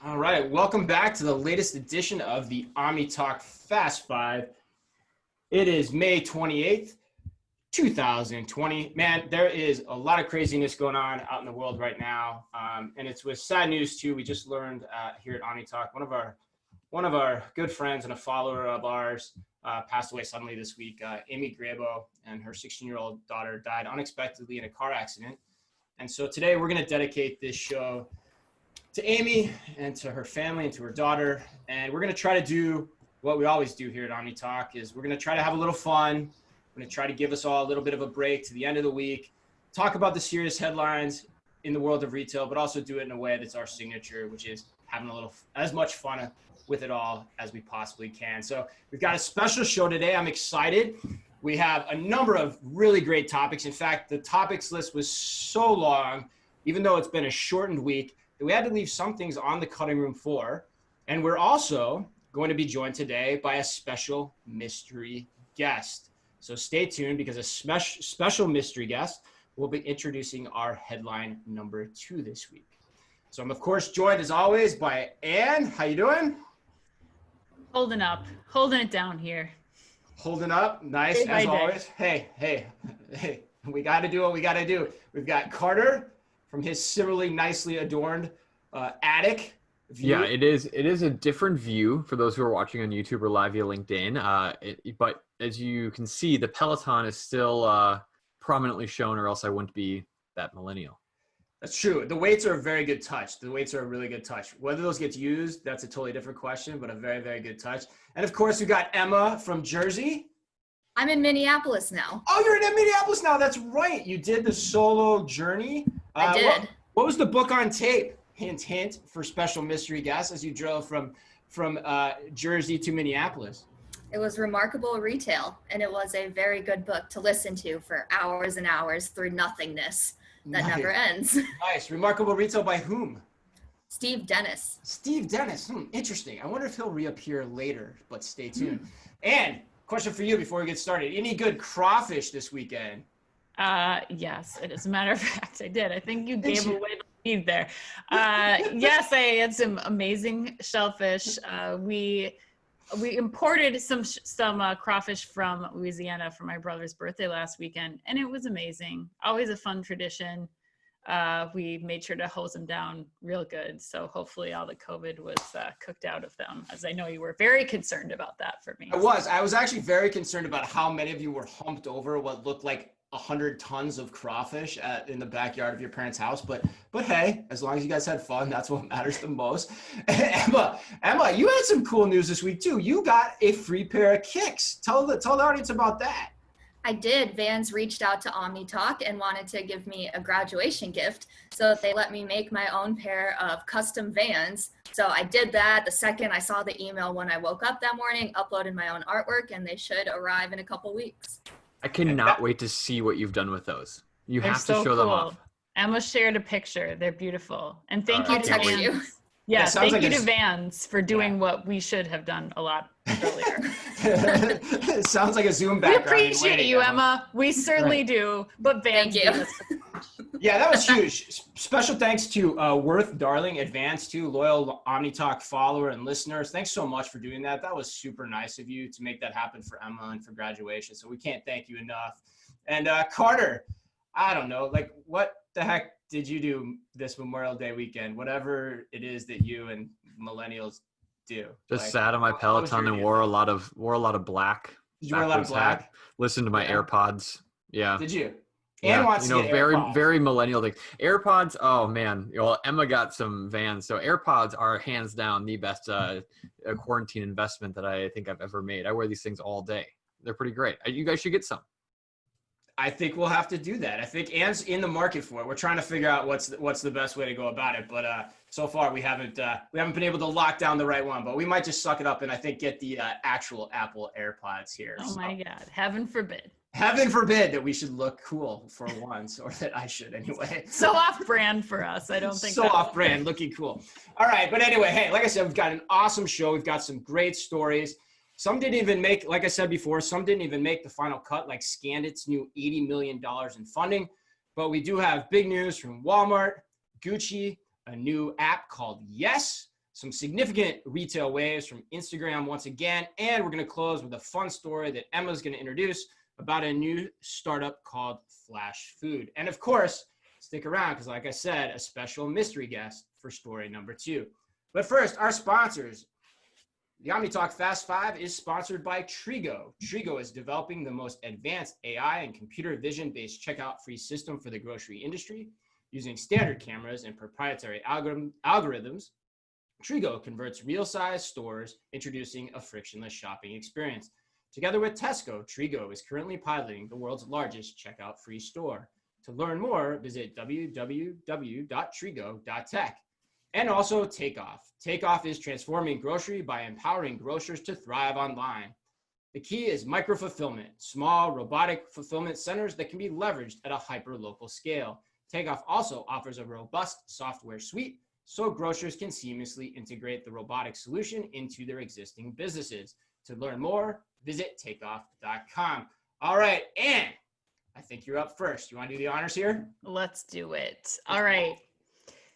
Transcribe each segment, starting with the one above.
All right, welcome back to the latest edition of the Omni Talk Fast Five. It is May 28th, 2020. Man, there is a lot of craziness going on out in the world right now, and it's with sad news too. We just learned here at Omni Talk, one of our good friends and a follower of ours passed away suddenly this week. Amy Grabo and her 16-year-old daughter died unexpectedly in a car accident. And so today we're going to dedicate this show to Amy and to her family and to her daughter. And we're going to try to do what we always do here at Omni Talk is we're going to try to have a little fun. We're going to try to give us all a little bit of a break to the end of the week, talk about the serious headlines in the world of retail, but also do it in a way that's our signature, which is having a little, as much fun with it all as we possibly can. So we've got a special show today. I'm excited. We have a number of really great topics. In fact, the topics list was so long, even though it's been a shortened week, that we had to leave some things on the cutting room floor. And we're also going to be joined today by a special mystery guest. So stay tuned because a special mystery guest will be introducing our headline number 2 this week. So I'm, of course, joined as always by Ann. How you doing? Holding up, holding it down here. Holding up. Nice, as always. Hey, we got to do what we got to do. We've got Carter from his similarly nicely adorned attic view. Yeah, it is a different view for those who are watching on YouTube or live via LinkedIn. But as you can see, the Peloton is still prominently shown, or else I wouldn't be that millennial. That's true. The weights are a very good touch. The weights are a really good touch. Whether those get used, that's a totally different question, but a very, very good touch. And of course, we got Emma from Jersey. I'm in Minneapolis now. Oh, you're in Minneapolis now. That's right. You did the solo journey. I did. What was the book on tape? Hint, hint for special mystery guests as you drove from Jersey to Minneapolis. It was Remarkable Retail, and it was a very good book to listen to for hours and hours through nothingness that never ends. Nice. Remarkable Retail by whom? Steve Dennis. Steve Dennis. Interesting. I wonder if he'll reappear later, but stay tuned. And question for you before we get started. Any good crawfish this weekend? Yes, as a matter of fact, I did. I think you gave away the lead there. Yes, I had some amazing shellfish. We imported some crawfish from Louisiana for my brother's birthday last weekend, and it was amazing. Always a fun tradition. We made sure to hose them down real good. So hopefully all the COVID was cooked out of them, as I know you were very concerned about that for me. I was actually very concerned about how many of you were humped over what looked like 100 tons of crawfish in the backyard of your parents' house, but hey, as long as you guys had fun, that's what matters the most. Emma, you had some cool news this week too. You got a free pair of kicks. Tell the audience about that. I did. Vans reached out to Omni Talk and wanted to give me a graduation gift, so that they let me make my own pair of custom Vans. So I did that the second I saw the email when I woke up that morning, uploaded my own artwork, and they should arrive in a couple weeks. I cannot wait to see what you've done with those. You have to show them off. Emma shared a picture. They're beautiful. And thank you to text Vans. you. Yeah, thank you to Vans for doing what we should have done a lot earlier. It sounds like a Zoom background. We appreciate you, Emma. We certainly do. But Vans, thank you. Yeah, that was huge. Special thanks to Worth Darling Advance, too, loyal Omni Talk follower and listeners. Thanks so much for doing that. That was super nice of you to make that happen for Emma and for graduation. So we can't thank you enough. And Carter, I don't know, like what the heck did you do this Memorial Day weekend? Whatever it is that you and millennials do. Just sat on my Peloton and wore a lot of black. Did you wear a lot of black? Listened to my AirPods. Yeah. Did you? Yeah, very millennial thing. AirPods, oh man. Well, Emma got some Vans, so AirPods are hands down the best quarantine investment that I think I've ever made. I wear these things all day. They're pretty great. You guys should get some. I think we'll have to do that. I think Ann's in the market for it. We're trying to figure out what's the best way to go about it. But so far we haven't been able to lock down the right one. But we might just suck it up and I think get the actual Apple AirPods here. Oh my God! Heaven forbid. Heaven forbid that we should look cool for once, or that I should anyway. So off-brand for us. I don't think so off-brand, looking cool. All right, but anyway, hey, like I said, we've got an awesome show. We've got some great stories. Some didn't even make, like I said before, some didn't even make the final cut, like Scandit's new $80 million in funding. But we do have big news from Walmart, Gucci, a new app called Yes, some significant retail waves from Instagram once again. And we're going to close with a fun story that Emma's going to introduce about a new startup called Flash Food. And of course, stick around because, like I said, a special mystery guest for story number 2. But first, our sponsors. The OmniTalk Fast 5 is sponsored by Trigo. Trigo is developing the most advanced AI and computer vision-based checkout-free system for the grocery industry. Using standard cameras and proprietary algorithms, Trigo converts real-sized stores, introducing a frictionless shopping experience. Together with Tesco, Trigo is currently piloting the world's largest checkout-free store. To learn more, visit www.trigo.tech. And also Takeoff. Takeoff is transforming grocery by empowering grocers to thrive online. The key is micro-fulfillment, small robotic fulfillment centers that can be leveraged at a hyper-local scale. Takeoff also offers a robust software suite so grocers can seamlessly integrate the robotic solution into their existing businesses. To learn more, visit takeoff.com. All right, Ann, I think you're up first. You want to do the honors here? Let's do it. All right.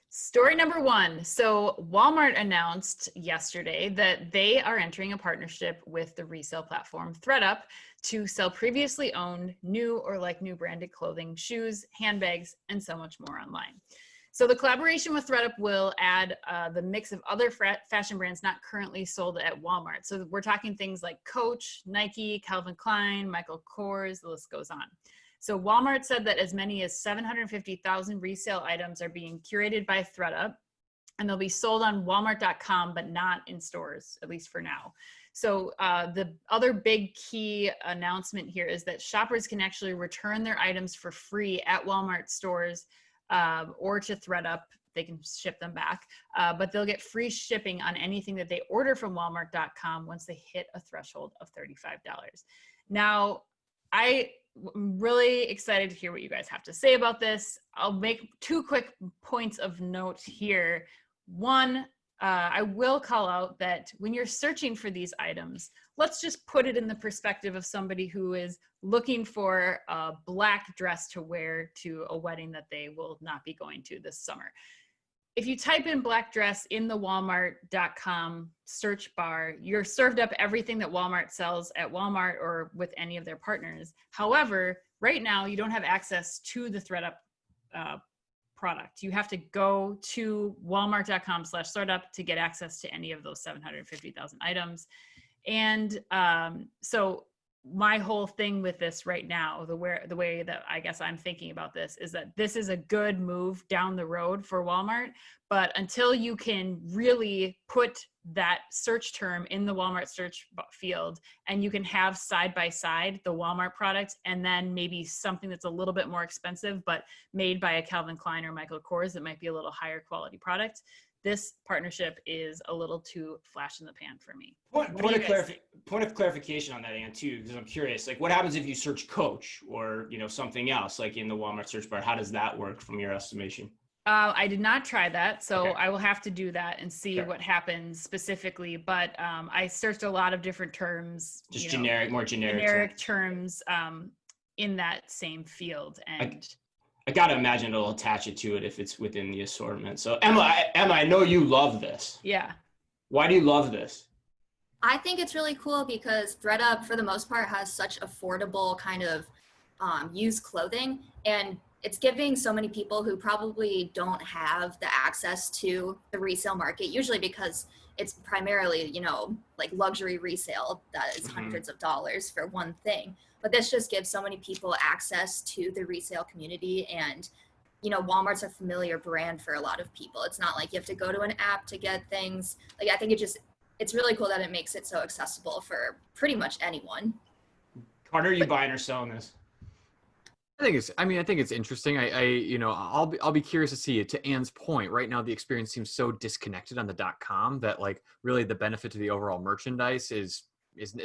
Story number 1. So Walmart announced yesterday that they are entering a partnership with the resale platform ThredUp to sell previously owned, new or like new branded clothing, shoes, handbags, and so much more online. So the collaboration with ThredUp will add the mix of other fashion brands not currently sold at Walmart. So we're talking things like Coach, Nike, Calvin Klein, Michael Kors, the list goes on. So Walmart said that as many as 750,000 resale items are being curated by ThredUp, and they'll be sold on walmart.com, but not in stores, at least for now. So the other big key announcement here is that shoppers can actually return their items for free at Walmart stores or to ThredUp. They can ship them back, but they'll get free shipping on anything that they order from walmart.com once they hit a threshold of $35. Now, I'm really excited to hear what you guys have to say about this. I'll make 2 quick points of note here. One, I will call out that when you're searching for these items, let's just put it in the perspective of somebody who is looking for a black dress to wear to a wedding that they will not be going to this summer. If you type in black dress in the walmart.com search bar, you're served up everything that Walmart sells at Walmart or with any of their partners. However, right now you don't have access to the ThredUp product. You have to go to walmart.com/ThredUp to get access to any of those 750,000 items. And so my whole thing with this right now, the way that I guess I'm thinking about this is that this is a good move down the road for Walmart, but until you can really put that search term in the Walmart search field and you can have side by side the Walmart product and then maybe something that's a little bit more expensive but made by a Calvin Klein or Michael Kors that might be a little higher quality product, this partnership is a little too flash in the pan for me. Point of clarification on that, Ann, too, because I'm curious. Like, what happens if you search Coach or something else, like in the Walmart search bar? How does that work from your estimation? I did not try that, so Okay. I will have to do that and see what happens specifically. But I searched a lot of different terms, Just more generic terms in that same field, and. I gotta imagine it'll attach it to it if it's within the assortment. So Emma, I know you love this. Yeah. Why do you love this? I think it's really cool because ThredUp, for the most part, has such affordable kind of used clothing, and it's giving so many people who probably don't have the access to the resale market, usually because it's primarily, like luxury resale that is hundreds of dollars for one thing. But this just gives so many people access to the resale community, and Walmart's a familiar brand for a lot of people. It's not like you have to go to an app to get things. Like, I think it's really cool that it makes it so accessible for pretty much anyone. Carter, are you buying or selling this? I think it's interesting. I'll be curious to see it. To Ann's point, right now the experience seems so disconnected on the .com that like really the benefit to the overall merchandise is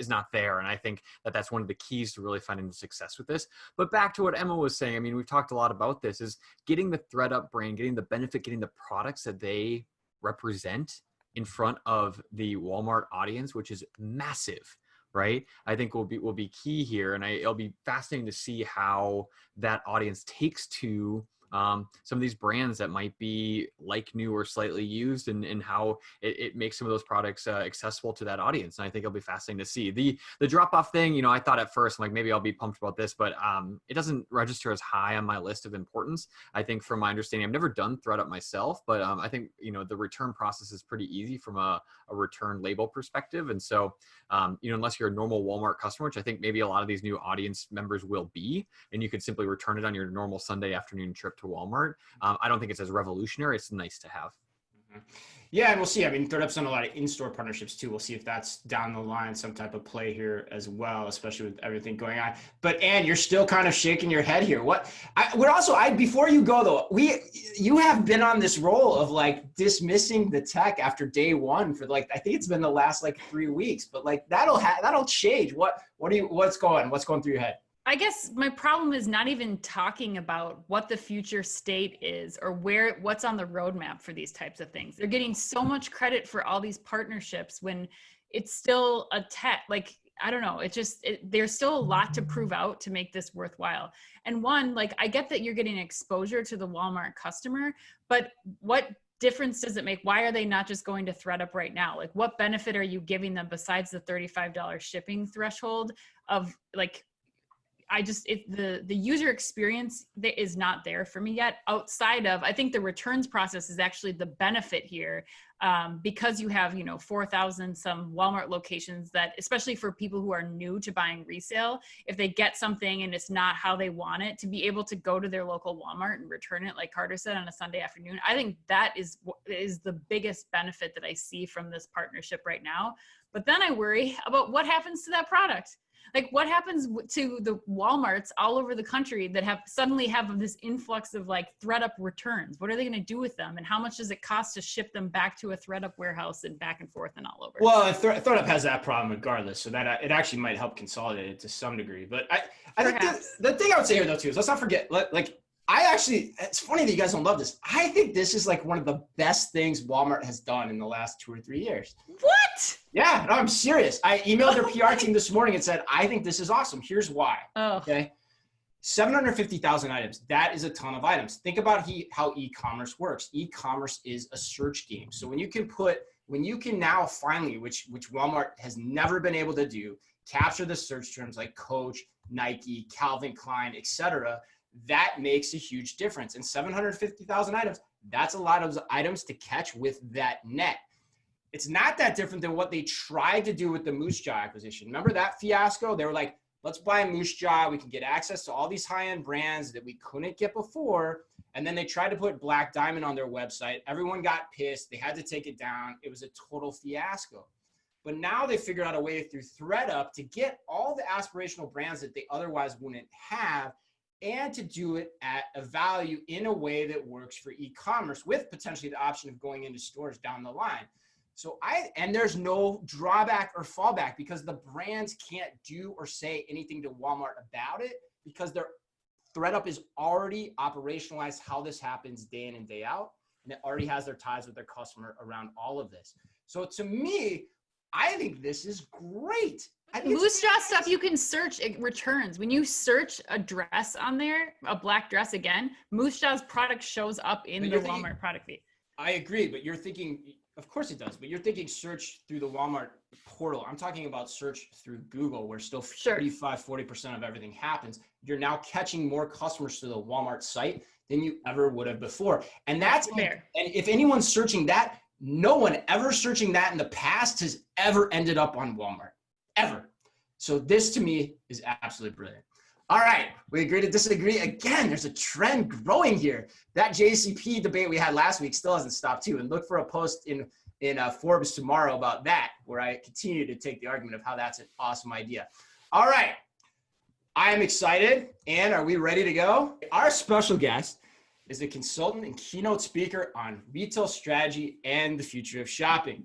not there. And I think that that's one of the keys to really finding the success with this. But back to what Emma was saying, I mean, we've talked a lot about this, is getting the ThredUp brand, getting the benefit, getting the products that they represent in front of the Walmart audience, which is massive, right? I think will be key here. And it'll be fascinating to see how that audience takes to some of these brands that might be like new or slightly used, and how it makes some of those products accessible to that audience. And I think it'll be fascinating to see. The drop-off thing, you know, I thought at first, like, maybe I'll be pumped about this, but it doesn't register as high on my list of importance. I think from my understanding, I've never done ThredUp myself, but I think, you know, the return process is pretty easy from a return label perspective. And so, you know, unless you're a normal Walmart customer, which I think maybe a lot of these new audience members will be, and you could simply return it on your normal Sunday afternoon trip to Walmart, I don't think it's as revolutionary. It's nice to have. Yeah, and we'll see. I mean, ThredUp's done a lot of in-store partnerships too. We'll see if that's down the line, some type of play here as well, especially with everything going on. But Ann, you're still kind of shaking your head here. Before you go though, you have been on this role of like dismissing the tech after day one for like, I think it's been the last like 3 weeks, but like that'll change. What's going through your head? I guess my problem is not even talking about what the future state is or what's on the roadmap for these types of things. They're getting so much credit for all these partnerships when it's still a tech, like, I don't know. There's still a lot to prove out to make this worthwhile. And one, like, I get that you're getting exposure to the Walmart customer, but what difference does it make? Why are they not just going to ThredUp right now? Like, what benefit are you giving them besides the $35 shipping threshold of like, the user experience that is not there for me yet, outside of, I think the returns process is actually the benefit here, because you have, 4,000 some Walmart locations that, especially for people who are new to buying resale, if they get something and it's not how they want it, to be able to go to their local Walmart and return it, like Carter said, on a Sunday afternoon. I think that is the biggest benefit that I see from this partnership right now. But then I worry about what happens to that product. Like, what happens to the Walmarts all over the country that suddenly have this influx of like ThredUp returns? What are they going to do with them? And how much does it cost to ship them back to a ThredUp warehouse and back and forth and all over? Well, ThredUp has that problem regardless, so that it actually might help consolidate it to some degree. But I think the thing I would say here though too is, let's not forget, it's funny that you guys don't love this. I think this is like one of the best things Walmart has done in the last 2 or 3 years. What? Yeah, no, I'm serious. I emailed their PR team this morning and said, I think this is awesome. Here's why. Oh. Okay. 750,000 items. That is a ton of items. Think about how e-commerce works. E-commerce is a search game. So when you can now finally, which Walmart has never been able to do, capture the search terms like Coach, Nike, Calvin Klein, etc., that makes a huge difference. And 750,000 items, that's a lot of items to catch with that net. It's not that different than what they tried to do with the Moose Jaw acquisition. Remember that fiasco? They were like, let's buy Moose Jaw. We can get access to all these high-end brands that we couldn't get before. And then they tried to put Black Diamond on their website. Everyone got pissed. They had to take it down. It was a total fiasco. But now they figured out a way through ThredUp to get all the aspirational brands that they otherwise wouldn't have, and to do it at a value in a way that works for e-commerce, with potentially the option of going into stores down the line. And there's no drawback or fallback, because the brands can't do or say anything to Walmart about it, because their ThredUp is already operationalized how this happens day in and day out, and it already has their ties with their customer around all of this. So to me, I think this is great. Moose Jaw stuff, you can search, it returns. When you search a dress on there, a black dress again, Moose Jaw's product shows up in the Walmart product feed. I agree, but you're thinking, of course it does, but you're thinking search through the Walmart portal. I'm talking about search through Google, where still 35-40% of everything happens. You're now catching more customers to the Walmart site than you ever would have before. And that's fair. And if anyone's searching that, no one ever searching that in the past has ever ended up on Walmart. Ever. So this to me is absolutely brilliant. All right, we agree to disagree. Again, there's a trend growing here. That JCP debate we had last week still hasn't stopped too. And look for a post in Forbes tomorrow about that, where I continue to take the argument of how that's an awesome idea. All right, I am excited. And are we ready to go? Our special guest is a consultant and keynote speaker on retail strategy and the future of shopping.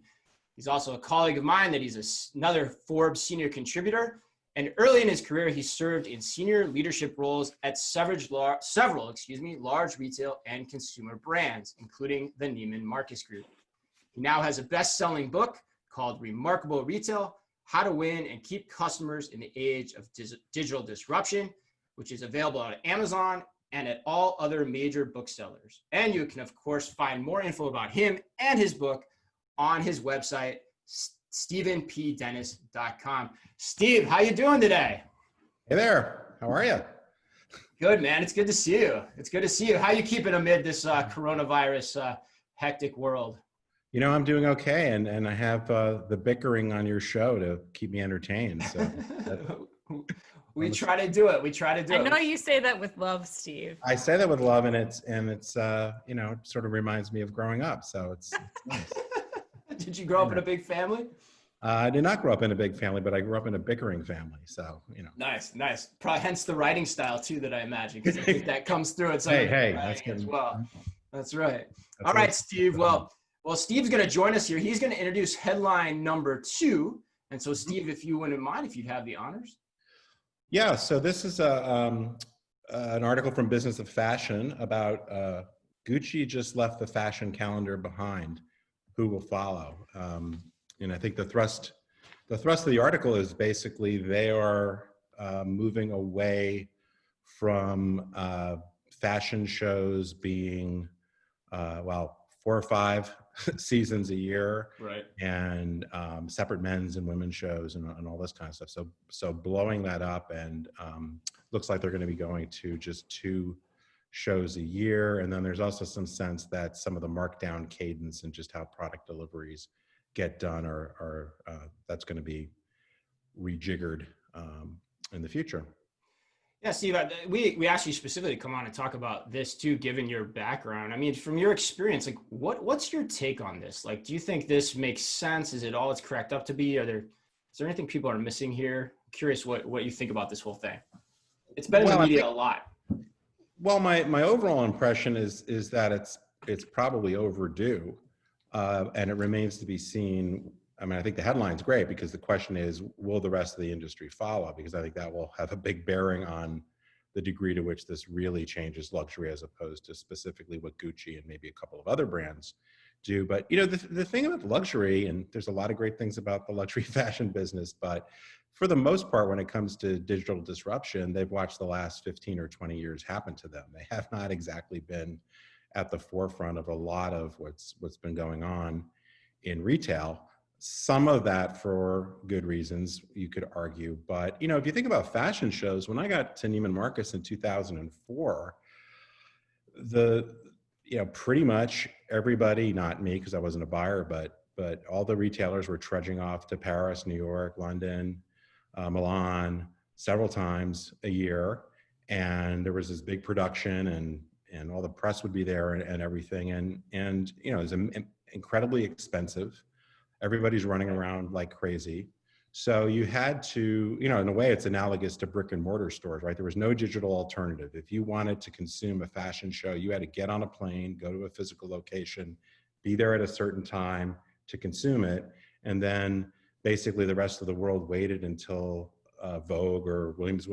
He's also a colleague of mine, that he's another Forbes senior contributor. And early in his career, he served in senior leadership roles at several large retail and consumer brands, including the Neiman Marcus Group. He now has a best-selling book called Remarkable Retail: How to Win and Keep Customers in the Age of Digital Disruption, which is available on Amazon and at all other major booksellers. And you can, of course, find more info about him and his book on his website, StephenPDennis.com. Steve, how you doing today? Hey there. How are you? Good, man. It's good to see you. It's good to see you. How you keeping amid this coronavirus hectic world? You know, I'm doing okay, and I have the bickering on your show to keep me entertained. So we try to do it. We try to do it. I know you say that with love, Steve. I say that with love, and it's you know, it sort of reminds me of growing up. So it's nice. Did you grow up in a big family? I did not grow up in a big family, but I grew up in a bickering family. So, you know. Nice. Probably hence the writing style too that I imagine, because I think that comes through. It's hey, that's good as well. That's right. That's All right, Steve. Well, Steve's going to join us here. He's going to introduce headline number 2. And so, Steve, if you wouldn't mind, if you'd have the honors. Yeah. So this is an article from Business of Fashion about Gucci just left the fashion calendar behind. Who will follow? And I think the thrust of the article is basically they are moving away from fashion shows being 4 or 5 seasons a year, right? And separate men's and women's shows and all this kind of stuff. So blowing that up, and looks like they're going to be going to just 2 shows a year. And then there's also some sense that some of the markdown cadence and just how product deliveries get done are that's going to be rejiggered in the future. Yeah, Steve, we asked you specifically to come on and talk about this too, given your background. I mean, from your experience, like what's your take on this? Like, do you think this makes sense? Is it all it's cracked up to be? Is there anything people are missing here? I'm curious what you think about this whole thing. It's been in the media a lot. Well, my overall impression is that it's probably overdue. And it remains to be seen. I mean, I think the headline's great because the question is, will the rest of the industry follow? Because I think that will have a big bearing on the degree to which this really changes luxury as opposed to specifically what Gucci and maybe a couple of other brands do. But, you know, the thing about luxury, and there's a lot of great things about the luxury fashion business, but for the most part, when it comes to digital disruption, they've watched the last 15 or 20 years happen to them. They have not exactly been at the forefront of a lot of what's been going on in retail. Some of that for good reasons, you could argue. But, you know, if you think about fashion shows, when I got to Neiman Marcus in 2004, pretty much everybody, not me because I wasn't a buyer, but all the retailers were trudging off to Paris, New York, London, Milan several times a year. And there was this big production and all the press would be there and everything. And you know, it was incredibly expensive. Everybody's running around like crazy. So you had to, you know, in a way it's analogous to brick and mortar stores, right? There was no digital alternative. If you wanted to consume a fashion show, you had to get on a plane, go to a physical location, be there at a certain time to consume it. And then basically the rest of the world waited until Vogue or Women's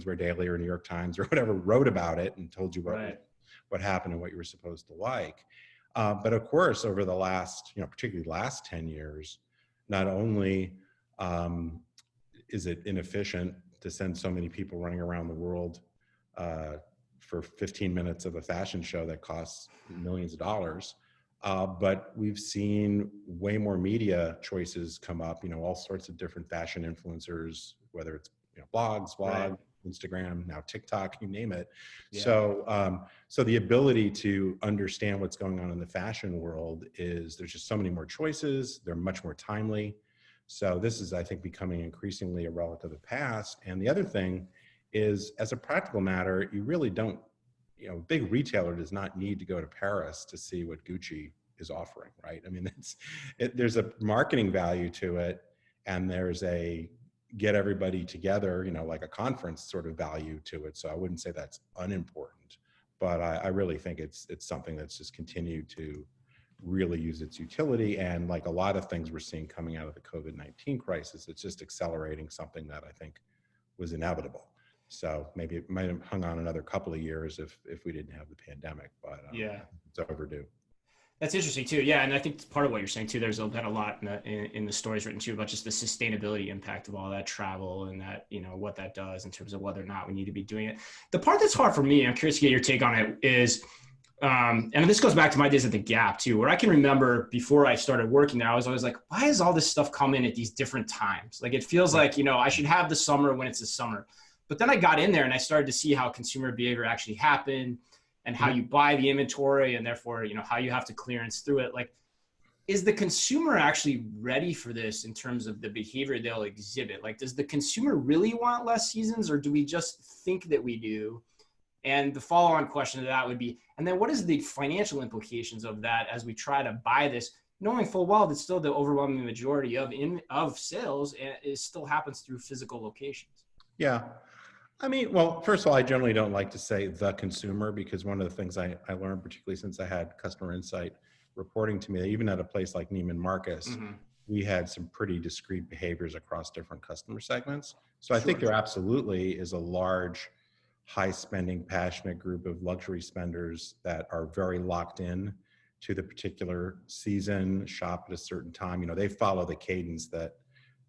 Wear Daily or New York Times or whatever wrote about it and told you what happened and what you were supposed to like. But of course, over the last, you know, particularly last 10 years, not only is it inefficient to send so many people running around the world for 15 minutes of a fashion show that costs millions of dollars, but we've seen way more media choices come up, you know, all sorts of different fashion influencers, whether it's, you know, blogs, vlog, Instagram, now TikTok, you name it. Yeah. So the ability to understand what's going on in the fashion world is there's just so many more choices. They're much more timely. So this is, I think, becoming increasingly a relic of the past. And the other thing is, as a practical matter, you really don't, you know, a big retailer does not need to go to Paris to see what Gucci is offering, right? I mean, there's a marketing value to it, and there's a get everybody together, you know, like a conference sort of value to it. So I wouldn't say that's unimportant, but I really think it's something that's just continued to really use its utility. And like a lot of things we're seeing coming out of the COVID-19 crisis, it's just accelerating something that I think was inevitable. So maybe it might have hung on another couple of years if we didn't have the pandemic, but it's overdue. That's interesting too. Yeah, and I think part of what you're saying too, there's been a lot in the stories written too about just the sustainability impact of all that travel and that, what that does in terms of whether or not we need to be doing it. The part that's hard for me, I'm curious to get your take on it, is, and this goes back to my days at the Gap too, where I can remember before I started working there, I was always like, why is all this stuff come in at these different times? Like, it feels like, I should have the summer when it's the summer. But then I got in there and I started to see how consumer behavior actually happened, and how you buy the inventory, and therefore, how you have to clearance through it. Like, is the consumer actually ready for this in terms of the behavior they'll exhibit? Like, does the consumer really want less seasons, or do we just think that we do? And the follow-on question to that would be, and then what is the financial implications of that as we try to buy this, knowing full well that still the overwhelming majority of sales is still happens through physical locations? Yeah. I mean, well, first of all, I generally don't like to say the consumer, because one of the things I learned, particularly since I had customer insight reporting to me, even at a place like Neiman Marcus, we had some pretty discrete behaviors across different customer segments. So I think there absolutely is a large, high spending, passionate group of luxury spenders that are very locked in to the particular season, shop at a certain time. They follow the cadence that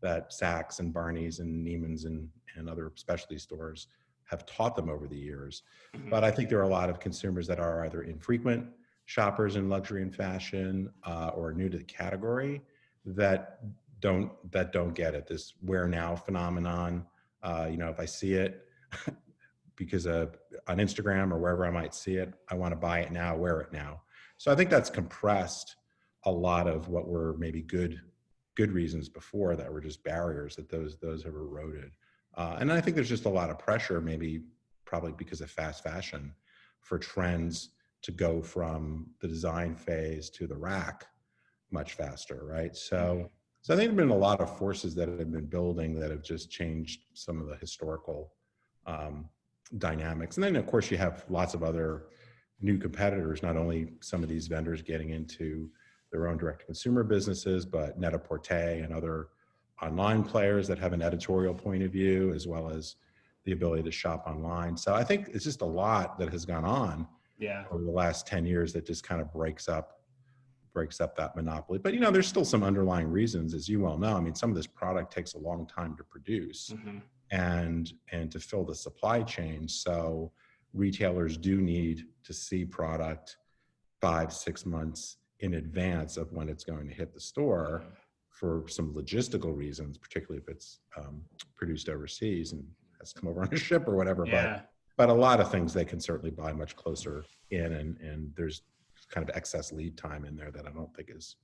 Saks and Barney's and Neiman's and other specialty stores have taught them over the years. But I think there are a lot of consumers that are either infrequent shoppers in luxury and fashion, or new to the category, that don't get it. This wear now phenomenon. If I see it because on Instagram or wherever I might see it, I want to buy it now, wear it now. So I think that's compressed a lot of what were maybe good reasons before that were just barriers, that those have eroded. And I think there's just a lot of pressure, probably because of fast fashion, for trends to go from the design phase to the rack much faster, right? So I think there've been a lot of forces that have been building that have just changed some of the historical dynamics. And then of course you have lots of other new competitors, not only some of these vendors getting into their own direct-to-consumer businesses, but Net-a-Porter and other online players that have an editorial point of view, as well as the ability to shop online. So I think it's just a lot that has gone on over the last 10 years that just kind of breaks up that monopoly. But there's still some underlying reasons, as you well know. I mean, some of this product takes a long time to produce and to fill the supply chain. So retailers do need to see product 5-6 months in advance of when it's going to hit the store, for some logistical reasons, particularly if it's produced overseas and has to come over on a ship or whatever. But a lot of things they can certainly buy much closer in, and there's kind of excess lead time in there that I don't think is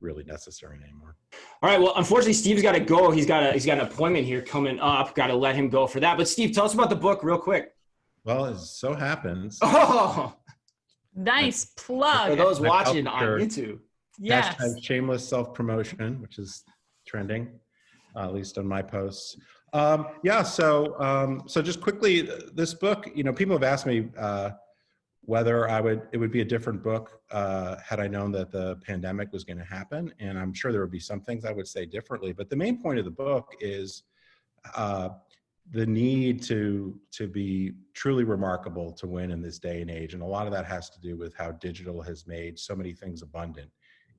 really necessary anymore. All right. Well, unfortunately, Steve's got to go. He's got an appointment here coming up. Got to let him go for that. But Steve, tell us about the book real quick. Well, it so happens. Oh, nice plug. For those watching on YouTube. Yes. Hashtag shameless self-promotion, which is trending, at least on my posts. So just quickly, this book, people have asked me whether it would be a different book had I known that the pandemic was going to happen. And I'm sure there would be some things I would say differently. But the main point of the book is the need to be truly remarkable to win in this day and age. And a lot of that has to do with how digital has made so many things abundant.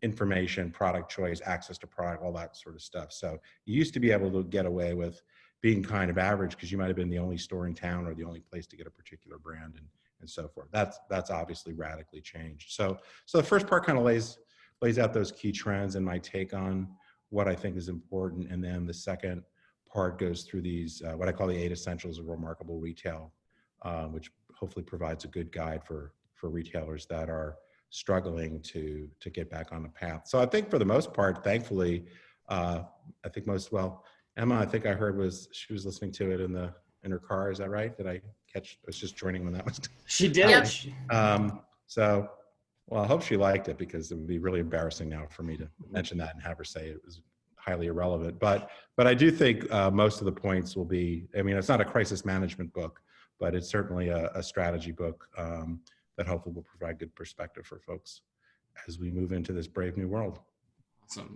Information, product choice, access to product, all that sort of stuff. So you used to be able to get away with being kind of average because you might have been the only store in town or the only place to get a particular brand and so forth. That's obviously radically changed. So the first part kind of lays out those key trends and my take on what I think is important. And then the second part goes through these, what I call the 8 essentials of remarkable retail, which hopefully provides a good guide for retailers that are struggling to get back on the path. So I think for the most part, thankfully, I think Emma, I think I heard she was listening to it in her car. Is that right? Did I catch? I was just joining when that was. She did. So, well, I hope she liked it, because it would be really embarrassing now for me to mention that and have her say it was highly irrelevant. But I do think most of the points will be. I mean, it's not a crisis management book, but it's certainly a strategy book that hopefully will provide good perspective for folks as we move into this brave new world.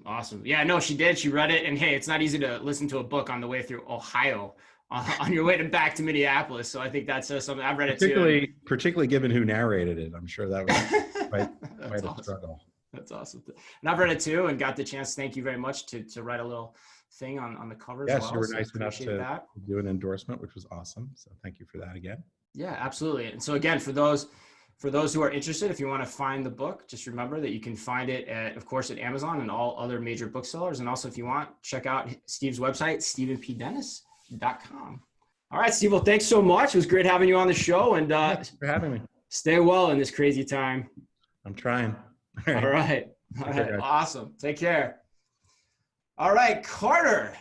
Awesome. Yeah, no, she did. She read it. And hey, it's not easy to listen to a book on the way through Ohio on your way back to Minneapolis. So I think that's something I've read it too. Particularly given who narrated it. I'm sure that was quite a struggle. That's awesome. And I've read it too and got the chance. Thank you very much to write a little thing on the cover as well. Yes, you were So nice enough appreciate to that. do an endorsement, which was awesome. So thank you for that again. Yeah, absolutely. And so again, for those who are interested, if you want to find the book, just remember that you can find it of course, at Amazon and all other major booksellers. And also, if you want, check out Steve's website, stephenpdennis.com. All right, Steve. Well, thanks so much. It was great having you on the show. And Thanks for having me. Stay well in this crazy time. I'm trying. All right. All right. Awesome. Take care. All right, Carter.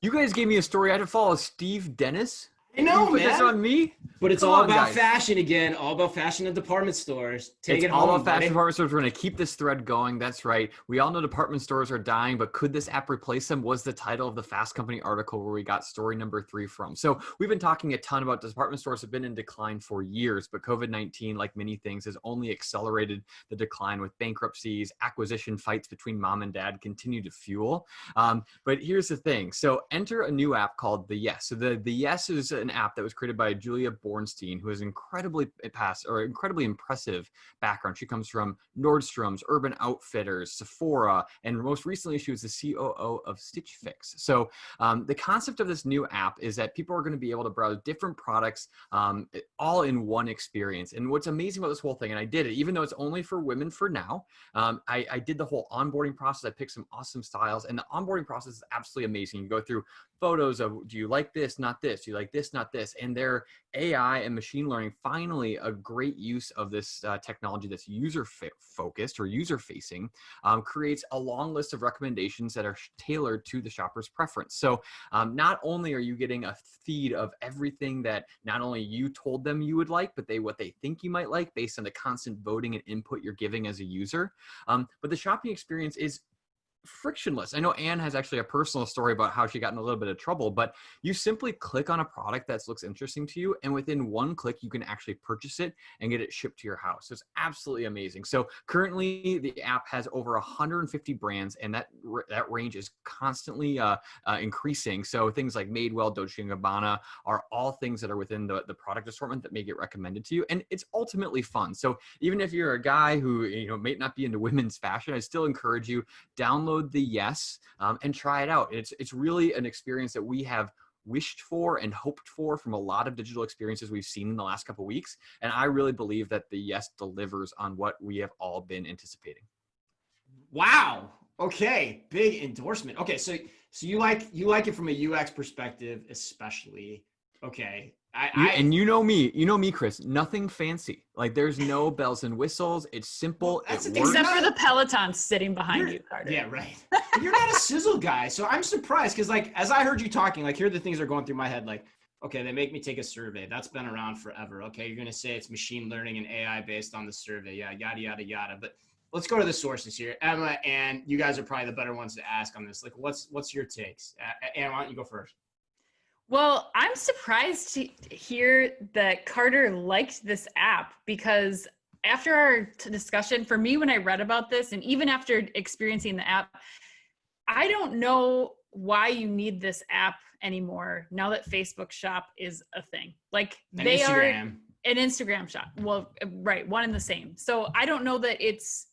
You guys gave me a story I had to follow. Steve Dennis? I know, man. That's on me? But it's all about fashion again, all about fashion in department stores. Take it home, all about fashion buddy. department stores. We're going to keep this thread going. That's right. We all know department stores are dying, but could this app replace them? Was the title of the Fast Company article where we got story number 3 from. So we've been talking a ton about department stores have been in decline for years, but COVID-19, like many things, has only accelerated the decline with bankruptcies, acquisition fights between mom and dad continue to fuel. But here's the thing. So enter a new app called The Yes. So the Yes is an app that was created by Julia Bornstein, who has incredibly impressive background. She comes from Nordstrom's, Urban Outfitters, Sephora, and most recently she was the COO of Stitch Fix. So the concept of this new app is that people are going to be able to browse different products all in one experience. And what's amazing about this whole thing, and I did it, even though it's only for women for now, I did the whole onboarding process. I picked some awesome styles, and the onboarding process is absolutely amazing. You go through photos of, do you like this, not this? Do you like this, not this? And their AI and machine learning, finally a great use of this technology that's user-focused or user-facing, creates a long list of recommendations that are tailored to the shopper's preference. So not only are you getting a feed of everything that not only you told them you would like, but what they think you might like based on the constant voting and input you're giving as a user. But the shopping experience is frictionless. I know Anne has actually a personal story about how she got in a little bit of trouble, but you simply click on a product that looks interesting to you, and within one click, you can actually purchase it and get it shipped to your house. So it's absolutely amazing. So currently, the app has over 150 brands, and that range is constantly increasing. So things like Madewell, Dolce & Gabbana are all things that are within the product assortment that may get recommended to you, and it's ultimately fun. So even if you're a guy who may not be into women's fashion, I still encourage you, download the Yes and try it out. It's really an experience that we have wished for and hoped for from a lot of digital experiences we've seen in the last couple of weeks. And I really believe that the Yes delivers on what we have all been anticipating. Wow. Okay. Big endorsement. Okay. So you like it from a UX perspective, especially. Okay. And you know me, Chris, nothing fancy. Like there's no bells and whistles. It's simple. Well, except for the Peloton sitting behind you, Carter. Yeah, right. You're not a sizzle guy. So I'm surprised because like, as I heard you talking, like here are the things that are going through my head. Like, okay, they make me take a survey. That's been around forever. Okay. You're going to say it's machine learning and AI based on the survey. Yeah. Yada, yada, yada. But let's go to the sources here. Emma, and you guys are probably the better ones to ask on this. Like what's your takes? Anna, why don't you go first? Well, I'm surprised to hear that Carter liked this app, because after our discussion, for me, when I read about this, and even after experiencing the app, I don't know why you need this app anymore now that Facebook Shop is a thing. Like are an Instagram shop. Well, right, one and the same. So I don't know that it's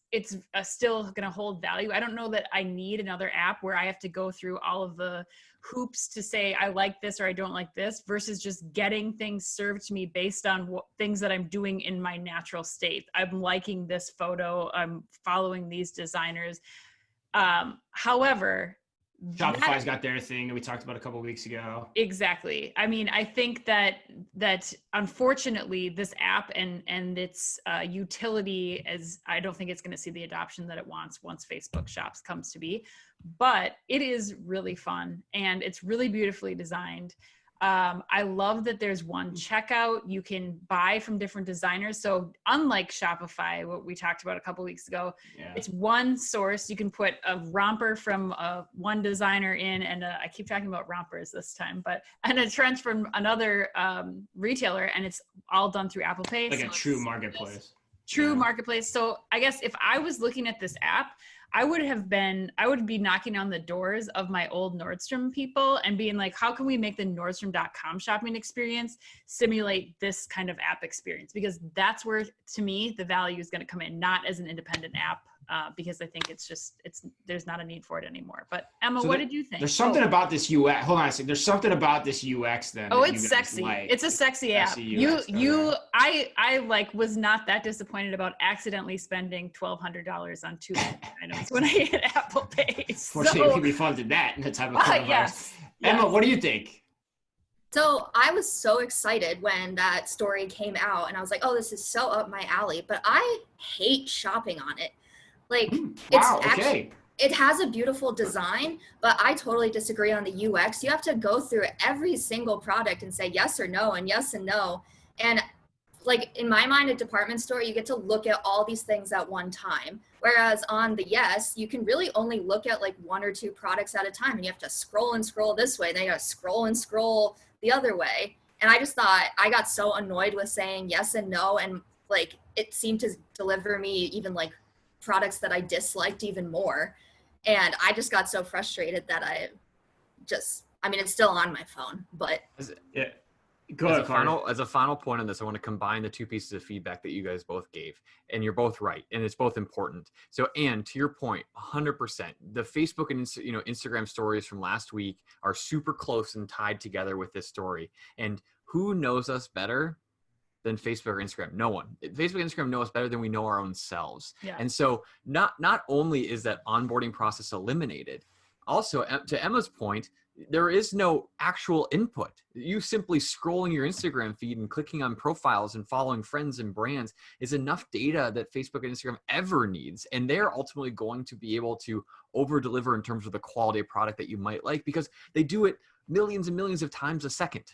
still going to hold value. I don't know that I need another app where I have to go through all of the hoops to say I like this or I don't like this, versus just getting things served to me based on things that I'm doing in my natural state. I'm liking this photo. I'm following these designers. However, Shopify's got their thing that we talked about a couple of weeks ago. Exactly. I mean, I think that unfortunately this app and its utility, as I don't think it's going to see the adoption that it wants once Facebook Shops comes to be, but it is really fun and it's really beautifully designed. I love that there's one checkout. You can buy from different designers. So unlike Shopify, what we talked about a couple weeks ago, it's one source. You can put a romper from one designer in, and I keep talking about rompers this time, and a trench from another retailer, and it's all done through Apple Pay. Like a true marketplace. True marketplace. So I guess if I was looking at this app, I would be knocking on the doors of my old Nordstrom people and being like, how can we make the Nordstrom.com shopping experience simulate this kind of app experience? Because that's where, to me, the value is going to come in, not as an independent app because I think there's not a need for it anymore. But Emma, So what did you think? There's something about this UX. Hold on a second. There's something about this UX then. Oh, that it's you guys sexy. like. It's a sexy app. Sexy UX, I like was not that disappointed about accidentally spending $1,200 on 2 items when I hit Apple Pay. Fortunately, we funded that in the time of coronavirus. Yes. Emma, what do you think? So I was so excited when that story came out and I was like, oh, this is so up my alley, but I hate shopping on it. Like Wow, it's okay. it has a beautiful design, but I totally disagree on the UX. You have to go through every single product and say yes or no and yes and no. And like in my mind, a department store, you get to look at all these things at one time. Whereas on the Yes, you can really only look at like 1 or 2 products at a time and you have to scroll and scroll this way. Then you got to scroll and scroll the other way. And I just thought I got so annoyed with saying yes and no. And like, it seemed to deliver me even like products that I disliked even more. And I just got so frustrated that I mean, it's still on my phone, but Yeah. As a final point on this, I want to combine the 2 pieces of feedback that you guys both gave, and you're both right, and it's both important. So, Anne, to your point, 100%, the Facebook and Instagram stories from last week are super close and tied together with this story. And who knows us better than Facebook or Instagram? No one. Facebook and Instagram know us better than we know our own selves. Yeah. And so, not only is that onboarding process eliminated, also to Emma's point, there is no actual input. You simply scrolling your Instagram feed and clicking on profiles and following friends and brands is enough data that Facebook and Instagram ever needs. And they're ultimately going to be able to over deliver in terms of the quality of product that you might like, because they do it millions and millions of times a second,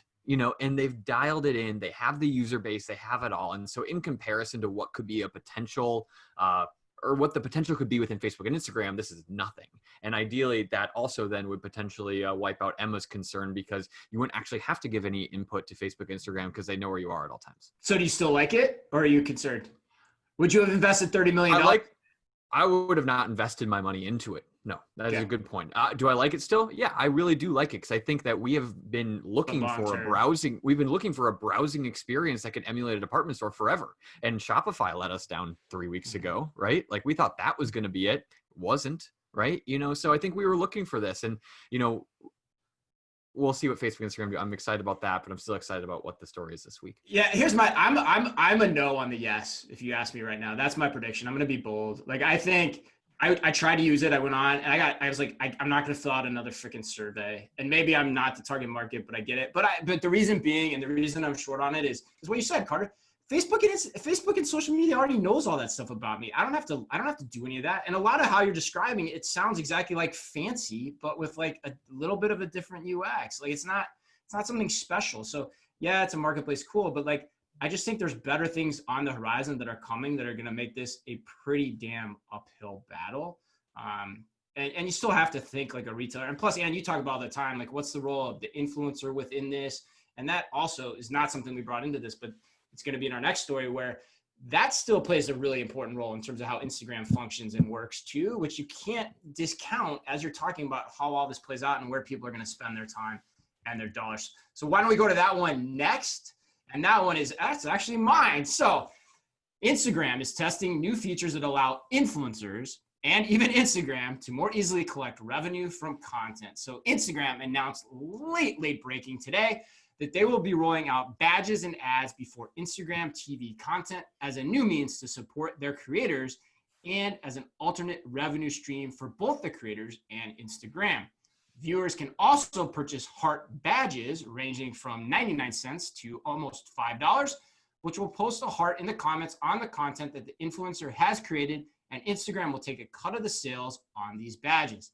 and they've dialed it in. They have the user base, they have it all. And so in comparison to what could be a potential, or what the potential could be within Facebook and Instagram, this is nothing. And ideally, that also then would potentially wipe out Emma's concern, because you wouldn't actually have to give any input to Facebook and Instagram because they know where you are at all times. So do you still like it, or are you concerned? Would you have invested $30 million? I would have not invested my money into it. No, that is a good point. Do I like it still? Yeah, I really do like it, because I think that we have been looking for a browsing experience that could emulate a department store forever. And Shopify let us down 3 weeks ago, right? Like we thought that was going to be it. Wasn't, right? So I think we were looking for this, and we'll see what Facebook and Instagram do. I'm excited about that, but I'm still excited about what the story is this week. Yeah, here's I'm a no on the yes. If you ask me right now, that's my prediction. I'm going to be bold. Like, I think I tried to use it. I went on and I was like, I'm not going to fill out another freaking survey. And maybe I'm not the target market, but I get it. But the reason being, and the reason I'm short on it is what you said, Carter. Facebook and social media already knows all that stuff about me. I don't have to do any of that. And a lot of how you're describing it sounds exactly like fancy, but with like a little bit of a different UX. Like it's not something special. So yeah, it's a marketplace, cool, but like I just think there's better things on the horizon that are coming that are going to make this a pretty damn uphill battle. And you still have to think like a retailer. And plus, Ann, you talk about all the time, like what's the role of the influencer within this? And that also is not something we brought into this, but it's going to be in our next story, where that still plays a really important role in terms of how Instagram functions and works too, which you can't discount as you're talking about how all this plays out and where people are going to spend their time and their dollars. So why don't we go to that one next? And that one that's actually mine. So Instagram is testing new features that allow influencers and even Instagram to more easily collect revenue from content. So Instagram announced late breaking today that they will be rolling out badges and ads before Instagram TV content as a new means to support their creators and as an alternate revenue stream for both the creators and Instagram. Viewers can also purchase heart badges ranging from 99 cents to almost $5, which will post a heart in the comments on the content that the influencer has created, and Instagram will take a cut of the sales on these badges.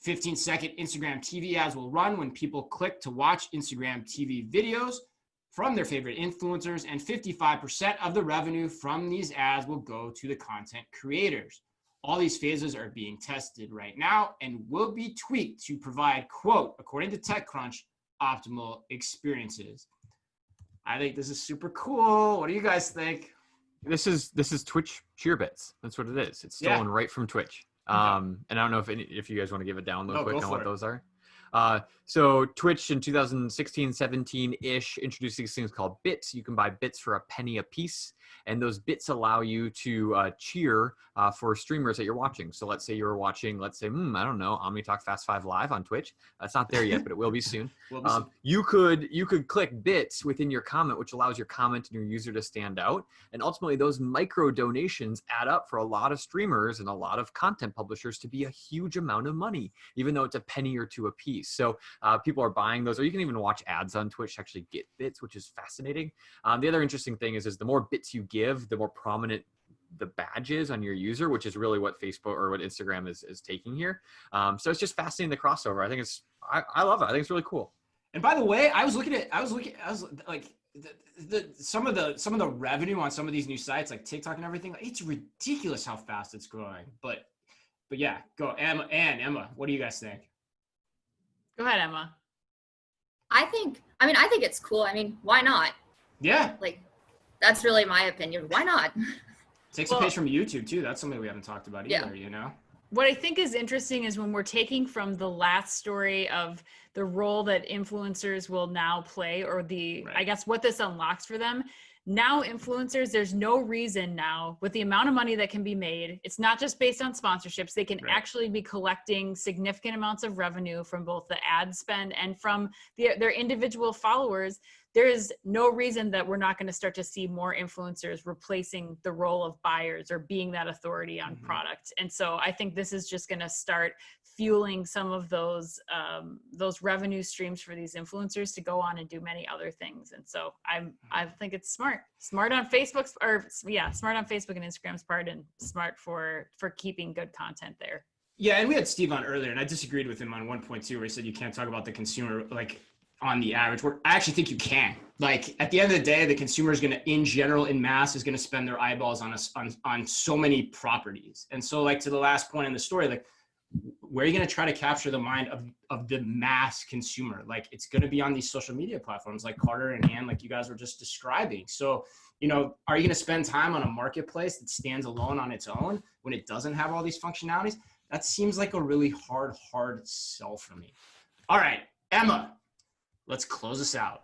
15-second Instagram TV ads will run when people click to watch Instagram TV videos from their favorite influencers, and 55% of the revenue from these ads will go to the content creators. All these phases are being tested right now and will be tweaked to provide, quote, according to TechCrunch, optimal experiences. I think this is super cool. What do you guys think? This is Twitch cheerbits. That's what it is. It's stolen right from Twitch. And I don't know if you guys want to give a download quick on what those are. So Twitch in 2016, 17-ish introduced these things called bits. You can buy bits for a penny a piece. And those bits allow you to cheer for streamers that you're watching. So let's say you're watching, I don't know, OmniTalk Fast 5 Live on Twitch. It's not there yet, but it will be soon. You could click bits within your comment, which allows your comment and your user to stand out. And ultimately, those micro donations add up for a lot of streamers and a lot of content publishers to be a huge amount of money, even though it's a penny or two a piece. So people are buying those, or you can even watch ads on Twitch to actually get bits, which is fascinating. The other interesting thing is the more bits you give, the more prominent the badges on your user, which is really what Facebook or what Instagram is taking here. So it's just fascinating, the crossover. I think I love it. I think it's really cool. And by the way, I was like some of the revenue on some of these new sites like TikTok and everything. It's ridiculous how fast it's growing. But yeah, go Emma. What do you guys think? Go ahead, Emma. I think it's cool. I mean, why not? Yeah. Like, that's really my opinion. Why not? Takes a page from YouTube too. That's something we haven't talked about either, you know? What I think is interesting is when we're taking from the last story of the role that influencers will now play, or I guess what this unlocks for them. Now influencers, there's no reason now with the amount of money that can be made, it's not just based on sponsorships, they can actually be collecting significant amounts of revenue from both the ad spend and from their individual followers. There is no reason that we're not going to start to see more influencers replacing the role of buyers or being that authority on product. And so I think this is just going to start fueling some of those revenue streams for these influencers to go on and do many other things. And so I think it's smart on Facebook's, smart on Facebook and Instagram's part, and smart for keeping good content there. Yeah, and we had Steve on earlier, and I disagreed with him on 1.2 where he said you can't talk about the consumer like on the average. Where I actually think you can. Like at the end of the day, the consumer is going to, in general, in mass, is going to spend their eyeballs on so many properties. And so, like to the last point in the story, like where are you going to try to capture the mind of the mass consumer? Like it's going to be on these social media platforms like Carter and Ann, like you guys were just describing. So, you know, are you going to spend time on a marketplace that stands alone on its own when it doesn't have all these functionalities? That seems like a really hard sell for me. All right, Emma, let's close this out.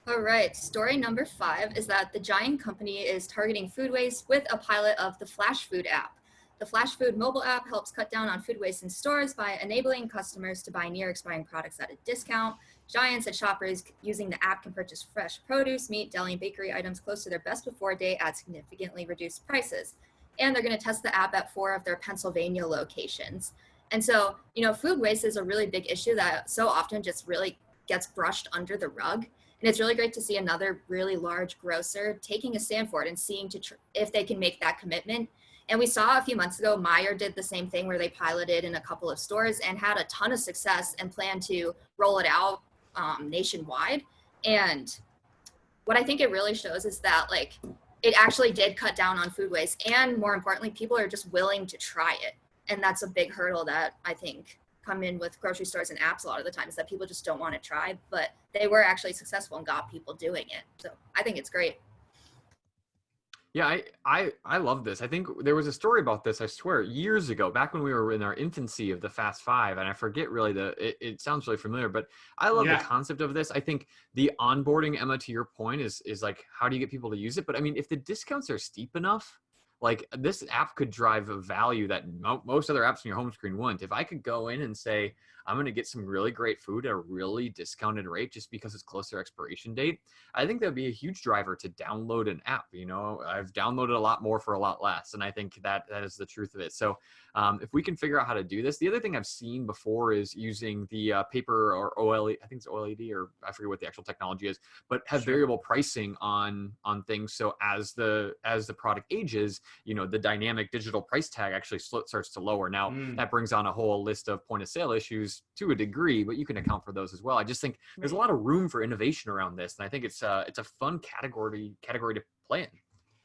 All right, story number 5 is that the Giant company is targeting food waste with a pilot of the Flash Food app. The Flash Food mobile app helps cut down on food waste in stores by enabling customers to buy near expiring products at a discount. Giant said shoppers using the app can purchase fresh produce, meat, deli, and bakery items close to their best before date at significantly reduced prices. And they're going to test the app at 4 of their Pennsylvania locations. And so, you know, food waste is a really big issue that so often just really gets brushed under the rug. And it's really great to see another really large grocer taking a stand for it and seeing if they can make that commitment. And we saw a few months ago, Meijer did the same thing where they piloted in a couple of stores and had a ton of success and plan to roll it out nationwide. And what I think it really shows is that like it actually did cut down on food waste, and more importantly, people are just willing to try it. And that's a big hurdle that I think come in with grocery stores and apps a lot of the times, that people just don't want to try, but they were actually successful and got people doing it. So I think it's great. Yeah, I love this. I think there was a story about this, I swear, years ago, back when we were in our infancy of the Fast Five, and I forget really it sounds really familiar, but I love the concept of this. I think the onboarding, Emma, to your point, is like, how do you get people to use it? But I mean, if the discounts are steep enough, like this app could drive a value that most other apps on your home screen wouldn't. If I could go in and say, I'm going to get some really great food at a really discounted rate just because it's close to expiration date, I think that'd be a huge driver to download an app. You know, I've downloaded a lot more for a lot less. And I think that is the truth of it. So if we can figure out how to do this, the other thing I've seen before is using the paper or OLED, I think it's OLED, or I forget what the actual technology is, but have variable pricing on things. So as the product ages, you know, the dynamic digital price tag actually starts to lower. Now that brings on a whole list of point of sale issues to a degree, but you can account for those as well. I just think there's a lot of room for innovation around this. And I think it's a fun category to play in.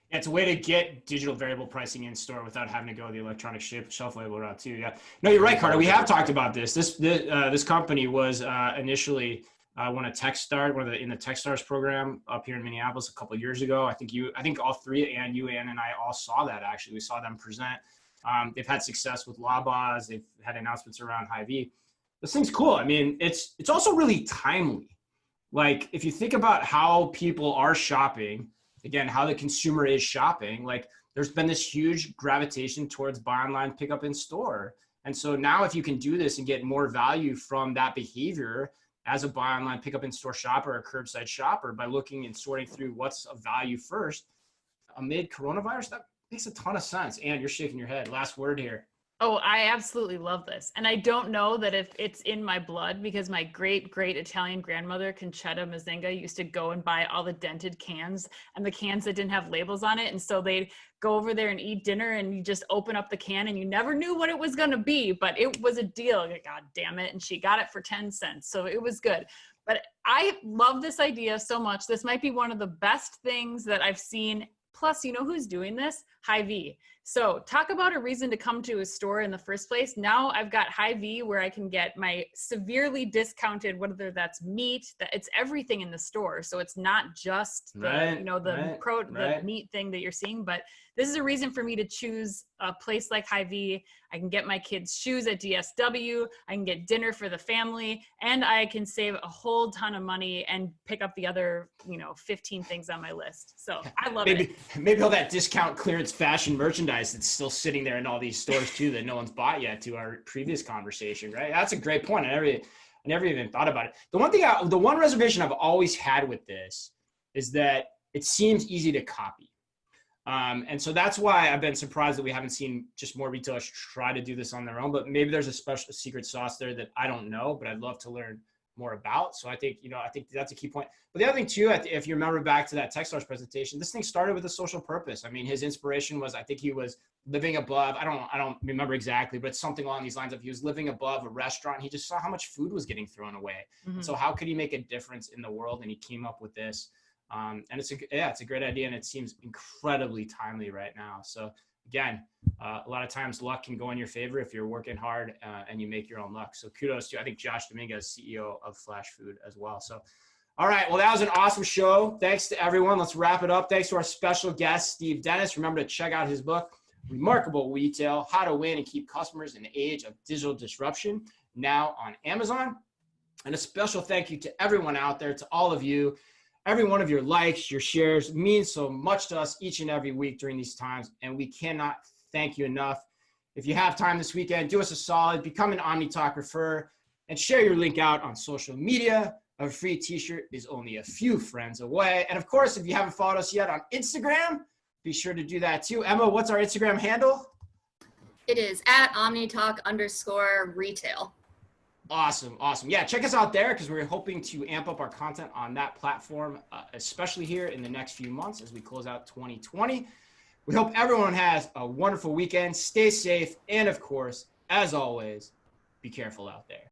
Yeah, it's a way to get digital variable pricing in store without having to go the electronic shelf label route too. Yeah, no, you're right, Carter. We have talked about this. This company was initially in the TechStars program up here in Minneapolis a couple of years ago. I think all three, and you, Ann, and I all saw that. Actually, we saw them present. They've had success with Loblaws. They've had announcements around Hy-Vee. This thing's cool. I mean, it's also really timely. Like if you think about how people are shopping, again, how the consumer is shopping. Like there's been this huge gravitation towards buy online, pick up in store. And so now if you can do this and get more value from that behavior as a buy online, pick up in store shopper or curbside shopper by looking and sorting through what's of value first amid coronavirus, that makes a ton of sense. And you're shaking your head. Last word here. Oh, I absolutely love this. And I don't know that if it's in my blood, because my great Italian grandmother, Concetta Mazinga, used to go and buy all the dented cans and the cans that didn't have labels on it. And so they'd go over there and eat dinner and you just open up the can and you never knew what it was going to be, but it was a deal. God damn it. And she got it for 10 cents. So it was good. But I love this idea so much. This might be one of the best things that I've seen. Plus, you know who's doing this? Hy-Vee. So talk about a reason to come to a store in the first place. Now I've got Hy-Vee where I can get my severely discounted, whether that's meat, that it's everything in the store. So it's not just the, the meat thing that you're seeing, but this is a reason for me to choose a place like Hy-Vee. I can get my kids' shoes at DSW. I can get dinner for the family, and I can save a whole ton of money and pick up the other, 15 things on my list. So I love it. Maybe all that discount clearance fashion merchandise that's still sitting there in all these stores too that no one's bought yet, to our previous conversation, right? That's a great point. I never even thought about it. The one reservation I've always had with this is that it seems easy to copy. And so that's why I've been surprised that we haven't seen just more retailers try to do this on their own, but maybe there's a special secret sauce there that I don't know, but I'd love to learn more about. So I think that's a key point. But the other thing too, if you remember back to that Techstars presentation, this thing started with a social purpose. I mean, his inspiration was, I think he was living above, I don't remember exactly, but it's something along these lines of he was living above a restaurant. He just saw how much food was getting thrown away. Mm-hmm. So how could he make a difference in the world? And he came up with this. And it's a great idea, and it seems incredibly timely right now. So again, a lot of times luck can go in your favor if you're working hard and you make your own luck. So kudos to, I think, Josh Dominguez, CEO of Flash Food as well. So, all right, well, that was an awesome show. Thanks to everyone. Let's wrap it up. Thanks to our special guest, Steve Dennis. Remember to check out his book, Remarkable Retail: How to Win and Keep Customers in the Age of Digital Disruption, now on Amazon. And a special thank you to everyone out there, to all of you. Every one of your likes, your shares means so much to us each and every week during these times, and we cannot thank you enough. If you have time this weekend, do us a solid, become an OmniTalk refer, and share your link out on social media. A free t-shirt is only a few friends away. And of course, if you haven't followed us yet on Instagram, be sure to do that too. Emma, what's our Instagram handle? It is at OmniTalk_retail. Awesome. Yeah, check us out there because we're hoping to amp up our content on that platform, especially here in the next few months as we close out 2020. We hope everyone has a wonderful weekend. Stay safe. And of course, as always, be careful out there.